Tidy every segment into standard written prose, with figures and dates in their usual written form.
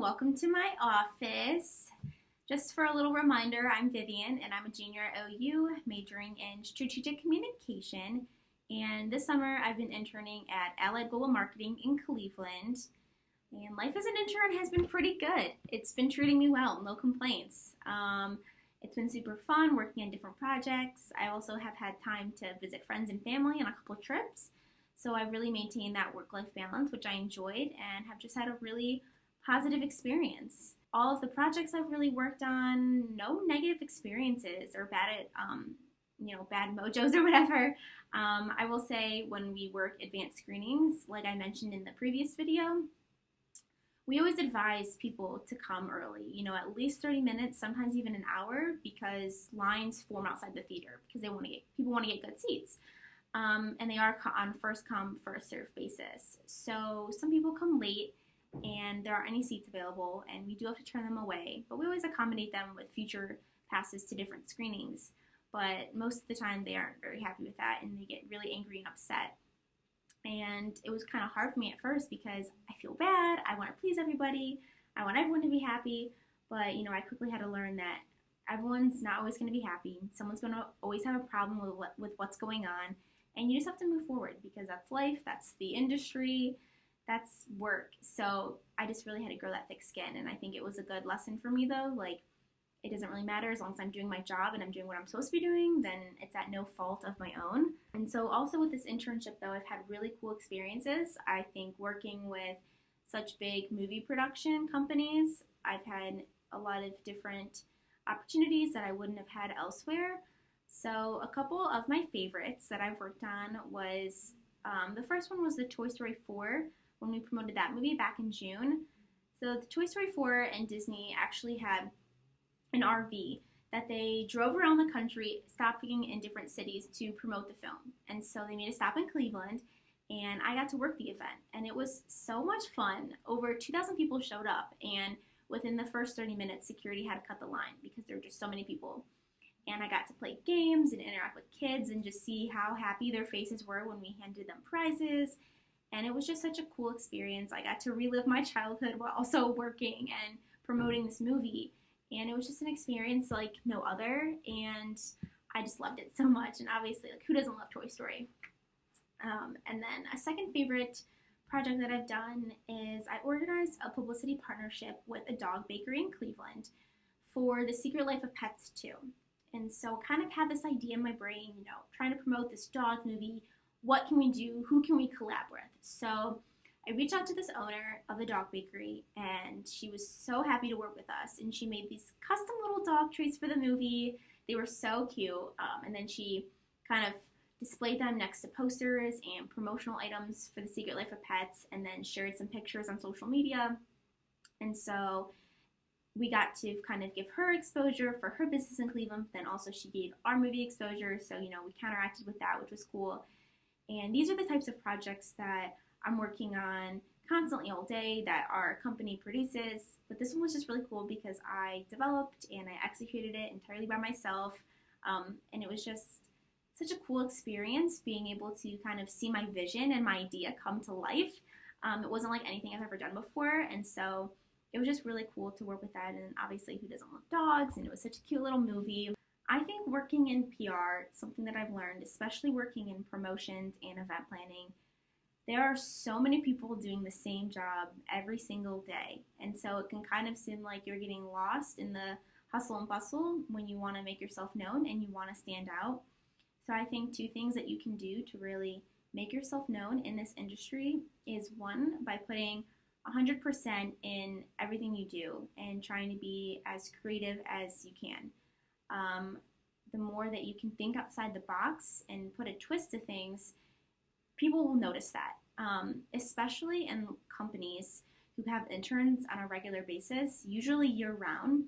welcome to my office. Just for a little reminder, I'm Vivian and I'm a junior at OU majoring in strategic communication. And this summer I've been interning at Allied Global Marketing in Cleveland. And life as an intern has been pretty good. It's been treating me well, no complaints. It's been super fun working on different projects. I also have had time to visit friends and family on a couple of trips. So I've really maintained that work-life balance, which I enjoyed, and have just had a really positive experience. All of the projects I've really worked on, no negative experiences or bad mojos or whatever. I will say when we work advanced screenings, like I mentioned in the previous video, we always advise people to come early, at least 30 minutes, sometimes even an hour, because lines form outside the theater because people want to get good seats. And they are on first come, first served basis. So some people come late and there aren't any seats available and we do have to turn them away, but we always accommodate them with future passes to different screenings. But most of the time they aren't very happy with that and they get really angry and upset. And it was kind of hard for me at first because I feel bad, I want to please everybody, I want everyone to be happy, but I quickly had to learn that everyone's not always going to be happy. Someone's going to always have a problem with what's going on. And you just have to move forward because that's life, that's the industry, that's work. So I just really had to grow that thick skin. And I think it was a good lesson for me though. Like, it doesn't really matter as long as I'm doing my job and I'm doing what I'm supposed to be doing, then it's at no fault of my own. And so also with this internship though, I've had really cool experiences. I think working with such big movie production companies, I've had a lot of different opportunities that I wouldn't have had elsewhere. So a couple of my favorites that I've worked on was, the first one was the Toy Story 4, when we promoted that movie back in June. So the Toy Story 4 and Disney actually had an RV that they drove around the country, stopping in different cities to promote the film. And so they made a stop in Cleveland, and I got to work the event. And it was so much fun. Over 2,000 people showed up, and within the first 30 minutes, security had to cut the line because there were just so many people. And I got to play games and interact with kids and just see how happy their faces were when we handed them prizes. And it was just such a cool experience. I got to relive my childhood while also working and promoting this movie. And it was just an experience like no other. And I just loved it so much. And obviously, who doesn't love Toy Story? And then a second favorite project that I've done is I organized a publicity partnership with a dog bakery in Cleveland for The Secret Life of Pets 2. And so kind of had this idea in my brain, trying to promote this dog movie. What can we do? Who can we collab with? So I reached out to this owner of the dog bakery, and she was so happy to work with us. And she made these custom little dog treats for the movie. They were so cute. And then she kind of displayed them next to posters and promotional items for The Secret Life of Pets, and then shared some pictures on social media. And so we got to kind of give her exposure for her business in Cleveland, then also she gave our movie exposure, so, we counteracted with that, which was cool. And these are the types of projects that I'm working on constantly all day that our company produces, but this one was just really cool because I developed and I executed it entirely by myself, and it was just such a cool experience being able to kind of see my vision and my idea come to life. It wasn't like anything I've ever done before, and so it was just really cool to work with that, and obviously who doesn't love dogs, and it was such a cute little movie. I think working in PR, something that I've learned, especially working in promotions and event planning, there are so many people doing the same job every single day, and so it can kind of seem like you're getting lost in the hustle and bustle when you want to make yourself known and you want to stand out. So I think two things that you can do to really make yourself known in this industry is, one, by putting 100% in everything you do and trying to be as creative as you can. The more that you can think outside the box and put a twist to things, people will notice that, especially in companies who have interns on a regular basis, usually year-round.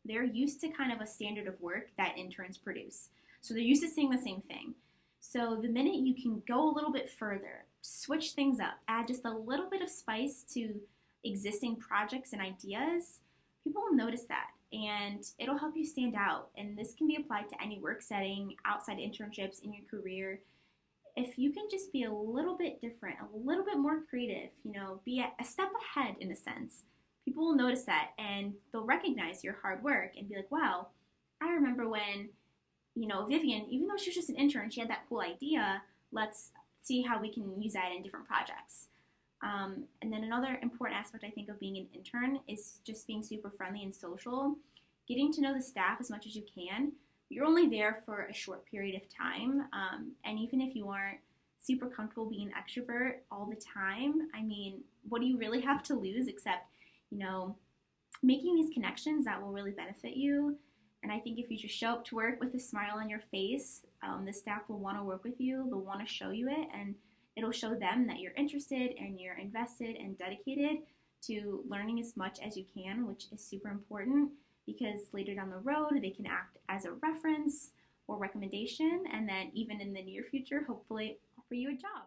They're used to kind of a standard of work that interns produce. So they're used to seeing the same thing. So the minute you can go a little bit further, switch things up, add just a little bit of spice to existing projects and ideas, people will notice that, and it'll help you stand out. And this can be applied to any work setting, outside internships, in your career. If you can just be a little bit different, a little bit more creative, be a step ahead in a sense, people will notice that and they'll recognize your hard work and be like, wow, I remember when, Vivian, even though she was just an intern, she had that cool idea. Let's see how we can use that in different projects. And then another important aspect, I think, of being an intern is just being super friendly and social, getting to know the staff as much as you can. You're only there for a short period of time, and even if you aren't super comfortable being an extrovert all the time, I mean, what do you really have to lose except, making these connections that will really benefit you? And I think if you just show up to work with a smile on your face, the staff will want to work with you, they'll want to show you it, and it'll show them that you're interested and you're invested and dedicated to learning as much as you can, which is super important because later down the road, they can act as a reference or recommendation, and then even in the near future, hopefully offer you a job.